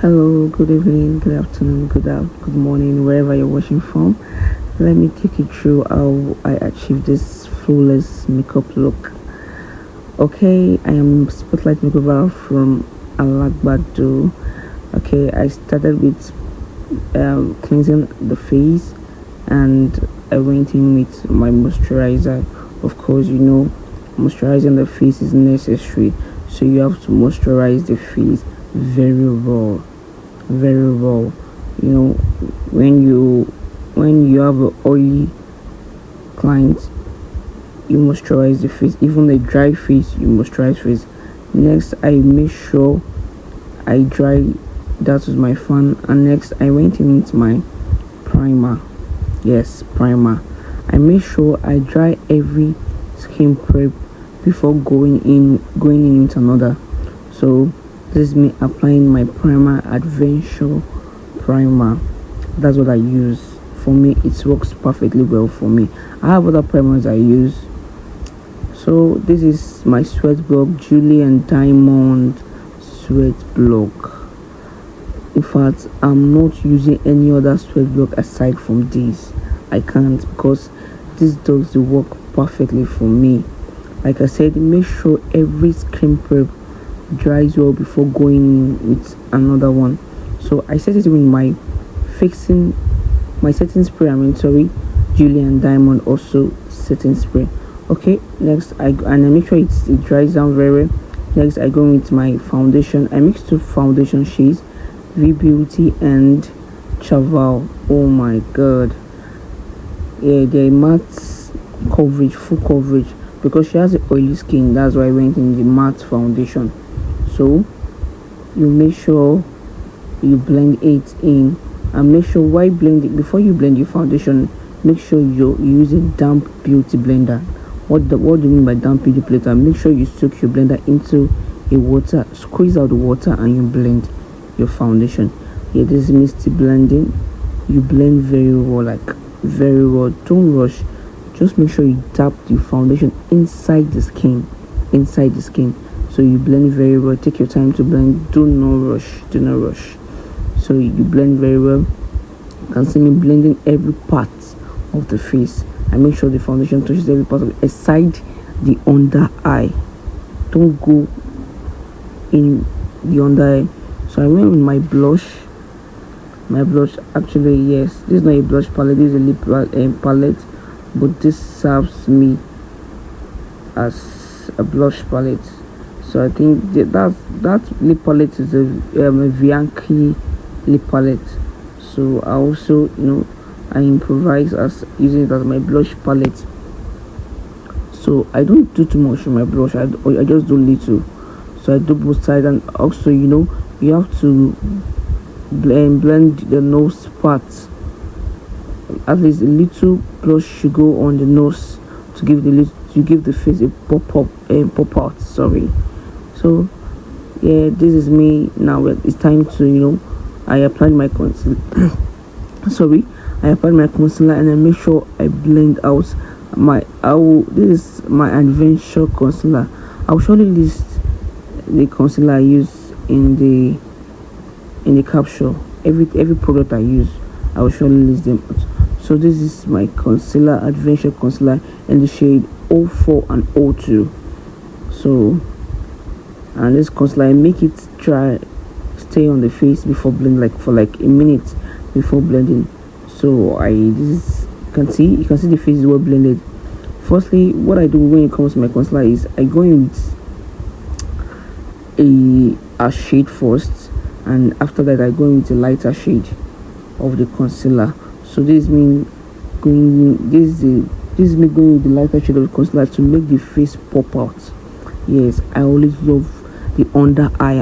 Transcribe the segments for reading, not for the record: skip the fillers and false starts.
Hello, good evening, good afternoon, good morning, wherever you're watching from. Let me take you through how I achieved this flawless makeup look. Okay, I am Spotlight Makeover from Alagbado. Okay, I started with cleansing the face, and I went in with my moisturizer. Of course, moisturizing the face is necessary, so you have to moisturize the face very well, very well. You know, when you have an oily client, you moisturize the face. Even a dry face, you moisturize face. Next, I make sure I dry that with my fan, and next I went in with my primer. Yes, primer. I make sure I dry every skin prep before going in into another. So this is me applying my primer, Adventure primer. That's what I use. For me, it works perfectly well for me. I have other primers I use. So this is my sweat block, Julie and Diamond sweat block. In fact, I'm not using any other sweat block aside from this. I can't, because this does the work perfectly for me. Like I said, make sure every skin prep dries well before going with another one. So I set it with my setting spray. Julie and Diamond also setting spray. Okay, next I make sure it dries down very well. Next I go with my foundation. I mix two foundation shades, V Beauty and Chaval. Oh my god, yeah, they're matte coverage, full coverage, because she has a oily skin. That's why I went in the matte foundation. So you make sure you blend it in, and make sure while blending, before you blend your foundation, make sure you use a damp beauty blender. What do you mean by damp beauty blender? Make sure you soak your blender into a water, squeeze out the water, and you blend your foundation. Yeah, this is misty blending. You blend very well, like very well. Don't rush. Just make sure you tap the foundation inside the skin, so you blend very well. Take your time to blend. Do not rush. So you blend very well. You can see me blending every part of the face. I make sure the foundation touches every part of it, aside the under eye. Don't go in the under eye. So I went with my blush. Actually, yes, this is not a blush palette, this is a lip palette, but this serves me as a blush palette. So I think that lip palette is a Bianchi lip palette. So I also, I improvise as using it as my blush palette. So I don't do too much in my blush. I just do little. So I do both sides, and also you have to blend the nose part. At least a little blush should go on the nose to give the face a pop out. Sorry. So yeah, this is me now. It's time to I applied my concealer. I applied my concealer, and I make sure I blend out this is my Adventure concealer. I'll surely list the concealer I use in the capsule. Every product I use, I will surely list them out. So this is my concealer, Adventure concealer, in the shade 04 and 02. So, and this concealer, I make it dry, stay on the face before blending, for a minute before blending. So you can see the face is well blended. Firstly, what I do when it comes to my concealer is I go in with a shade first, and after that I go in with a lighter shade of the concealer. So this is me going with the lighter shade of the concealer to make the face pop out. Yes, I always love the under eye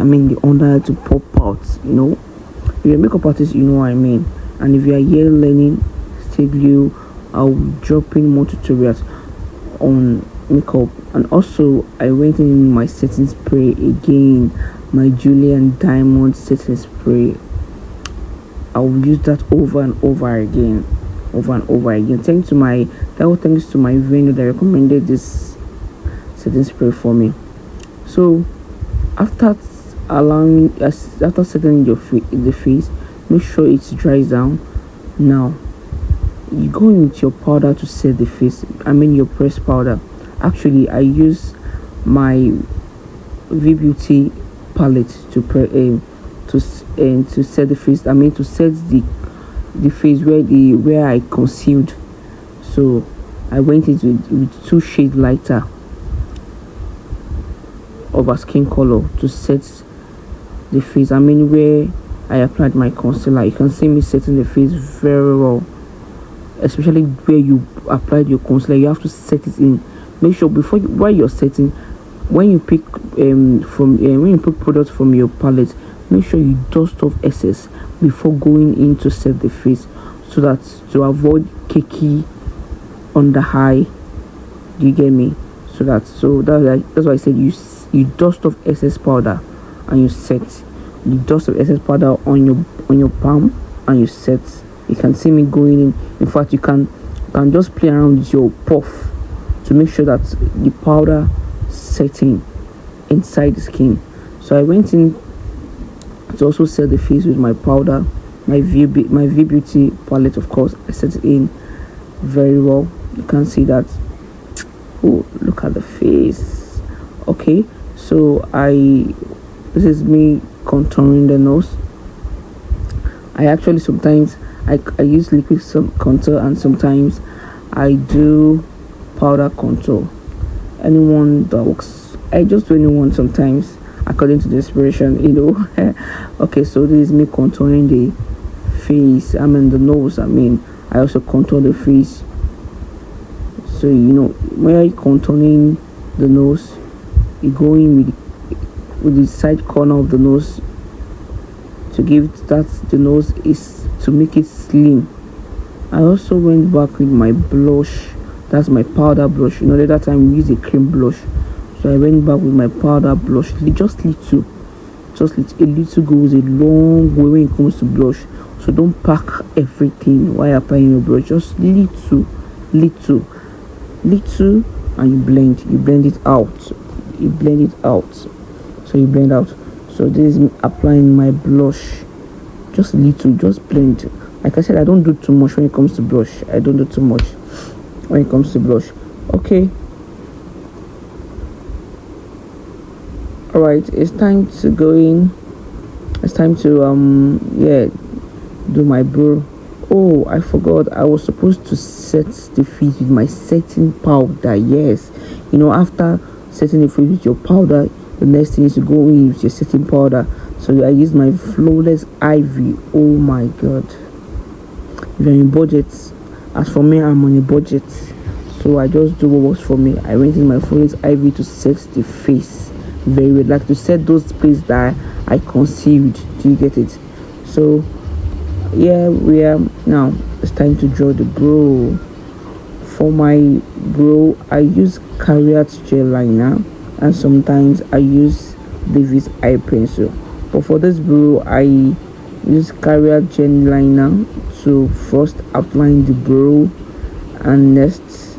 to pop out. If you're a makeup artist, you know what I mean. And if you are here learning Stiglio, I'll be dropping more tutorials on makeup. And also I went in my setting spray again, my Julie and Diamond setting spray. I'll use that over and over again. Thanks to my vendor that recommended this setting spray for me. So after allowing after setting the face, make sure it dries down. Now you go in with your powder to set the face. I mean your pressed powder. Actually, I use my V Beauty palette to set the face. I mean to set the face where I concealed. So I went into with 2 shades lighter of a skin color to set the face. I mean where I applied my concealer. You can see me setting the face very well, especially where you applied your concealer. You have to set it in. Make sure while you're setting, when you pick when you pick products from your palette, make sure you dust off excess before going in to set the face, so that to avoid cakey on the eye. Do you get me? That's why I said you dust off excess powder and you set. You dust off excess powder on your palm and you set. You can see me going in. In fact, you can just play around with your puff to make sure that the powder setting inside the skin. So I went in to also set the face with my powder, my V Beauty palette. Of course, I set it in very well. You can see that. Oh, look at the face. Okay, so this is me contouring the nose. I actually sometimes I use liquid contour, and sometimes I do powder contour. Anyone that works, I just do anyone sometimes according to the inspiration. Okay, so this is me contouring the face. I mean the nose. I also contour the face. So when you're contouring the nose, you go in with the side corner of the nose to give that the nose is to make it slim. I also went back with my blush. That's my powder blush. The other time we use a cream blush, so I went back with my powder blush. Just a little goes a long way when it comes to blush. So don't pack everything while applying your blush. Just little, and you blend it out. So you blend out. So this is me applying my blush. Just little, just blend. Like I said, I don't do too much when it comes to blush. Okay. Alright, it's time to go in. It's time to do my brow. Oh, I forgot. I was supposed to set the face with my setting powder. Yes, after setting the face with your powder, the next thing is to go in with your setting powder. So I used my Flawless Ivy. Oh my god! If you're in budget, as for me, I'm on a budget, so I just do what works for me. I went in my Flawless Ivy to set the face very well, like to set those places that I concealed. Do you get it? So yeah, we are now. It's time to draw the brow. For my brow, I use Carrier gel liner, and sometimes I use Davis eye pencil. But for this brow, I use Carrier gel liner to first outline the brow, and next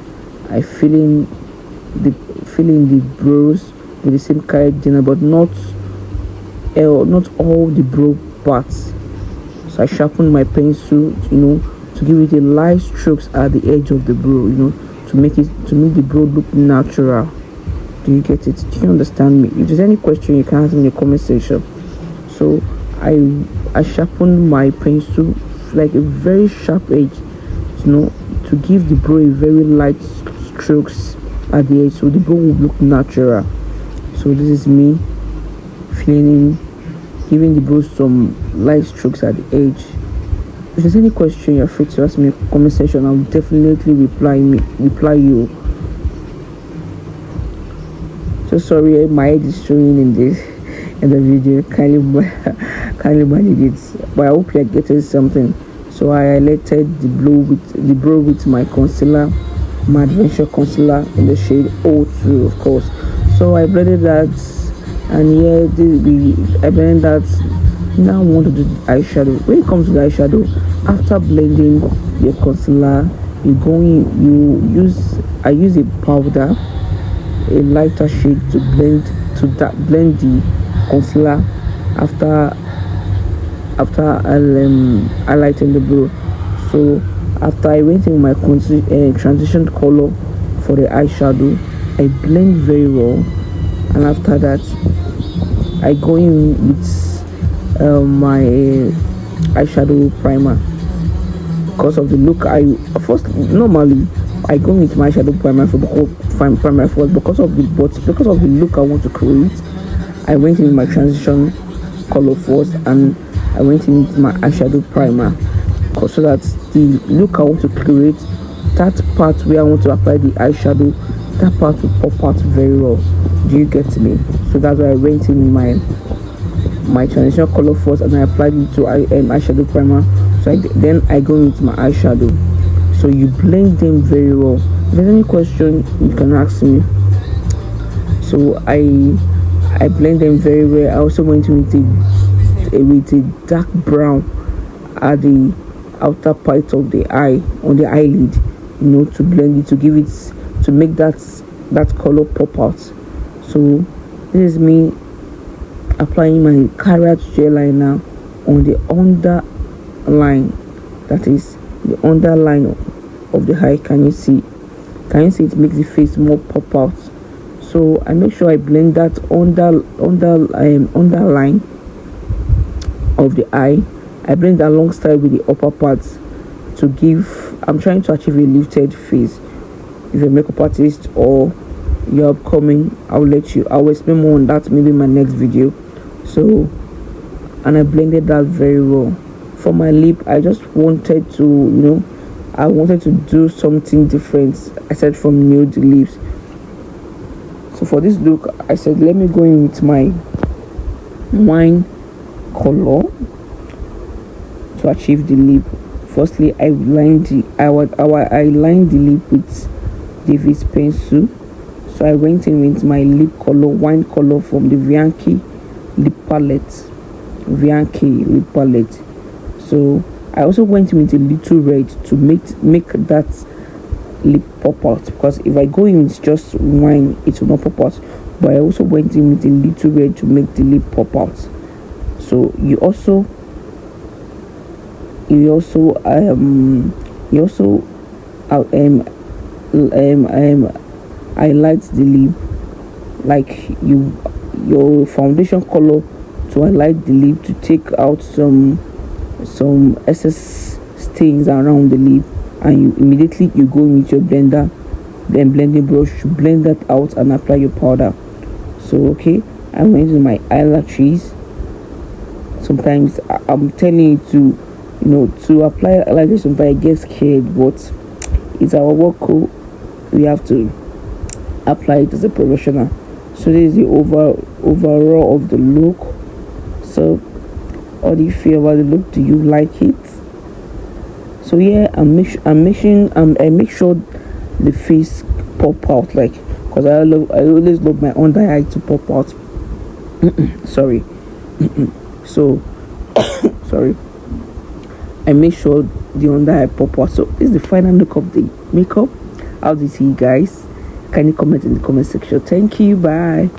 I fill in the brows with the same Carrier gel, but not all the brow parts. So I sharpen my pencil, to give it a light strokes at the edge of the brow, to make the brow look natural. Do you get it? Do you understand me? If there's any question, you can ask me in the comment section. So I sharpen my pencil like a very sharp edge, to give the brow a very light strokes at the edge, so the brow will look natural. So this is me giving the brow some light strokes at the edge. If there's any question, you're free to ask me in the comment section. I'll definitely reply you. So sorry, my head is showing in the video. Kindly manage it. But I hope you're getting something. So I highlighted the brow with my concealer, my Adventure concealer in the shade O2, of course. So I blended that, and I blended that. Now I want to do the eyeshadow. When it comes to the eyeshadow, after blending your concealer, I use a powder, a lighter shade to blend the concealer after highlighting the brow. So after I went in my transition color for the eyeshadow, I blend very well, and after that I go in with my eyeshadow primer. Because of the look, I first normally I go with my eyeshadow primer for the whole primer first, because of the look I want to create. I went in my transition color first, and I went in with my eyeshadow primer, so that the look I want to create, that part where I want to apply the eyeshadow, that part will pop out very well. Do you get me? So that's why I went in my transition color first, and I applied it to eyeshadow primer. So then I go into my eyeshadow. So you blend them very well. If there's any question, you can ask me. So I blend them very well. I also went with a dark brown at the outer part of the eye, on the eyelid, to blend it, to make that color pop out. So this is me applying my carrot gel liner on the underline, that is the underline of the eye. Can you see it makes the face more pop out? So I make sure I blend that underline of the eye. I blend alongside with the upper parts to give, I'm trying to achieve a lifted face. If you're a makeup artist or you're upcoming, I'll explain more on that maybe in my next video. So, and I blended that very well. For my lip, I just wanted to, I wanted to do something different aside from nude lips. So for this look, I said, let me go in with my wine color to achieve the lip. Firstly, I lined the lip with David's pencil. So I went in with my lip color, wine color from the Vianki lip palette. So I also went in with a little red to make that lip pop out, because if I go in with just wine, it will not pop out. But I also went in with a little red to make the lip pop out. So you also highlight the lip, like your foundation color, to highlight the lip, to take out some excess stains around the lip, and you immediately go in with your blender, then blending brush to blend that out and apply your powder. So okay, I went to my eyelashes. Sometimes I'm telling you to apply eyelashes, sometimes I get scared, but it's our work. We have to apply it as a professional. So this is the overall of the look. So how do you feel about the look? Do you like it? So yeah, I make sure the face pop out, like, because I always love my under eye to pop out. Sorry. So sorry, I make sure the under eye pop out. So this is the final look of the makeup. How do you see, guys? Can you comment in the comment section? Thank you. Bye.